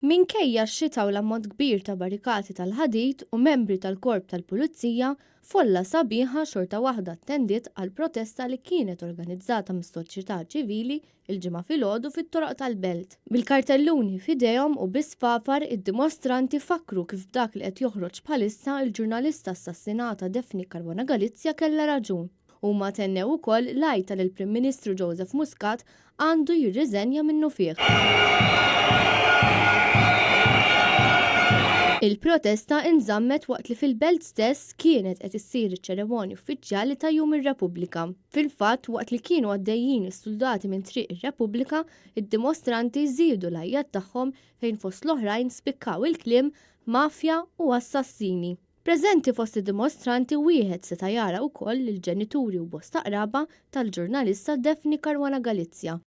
Minkejja x-xita u l-ammont kbir ta' barrikati tal-ħadid u membri tal-korp tal-pulizija, folla sabiħa xorta waħda attendiet għal protesta li kienet organizzata mis-soċjetà ċivili il-ġimgħa filgħodu fit-toroq tal-Belt. Bil-kartelluni f'idejhom u bis-spafar id-dimostranti fakru kif dak li qed joħroġ bħalissa il-ġurnalista assassinata Daphne Caruana Galizia kellha raġun. Huma tennew ukoll l-għajta li l-Prim Ministru Joseph Muscat għandu jirriżenja minnu fih. Il-protesta inżammet waqt li fil-Belt stess kienet qed issir iċ-ċerimonja uffiċjali ta' Jum ir-Repubblika. Fil-fatt waqt li kienu għaddejjin is-soldati minn triq ir-Repubblika, id-dimostranti żiedu l-għajjat tagħhom fejn fost l-oħrajn spikkaw il-kliem mafja u assassini. Preżenti fost id-dimostranti wieħed seta' jara wkoll il-ġenituri u bosta qraba tal-ġurnalista Daphne Caruana Galizia.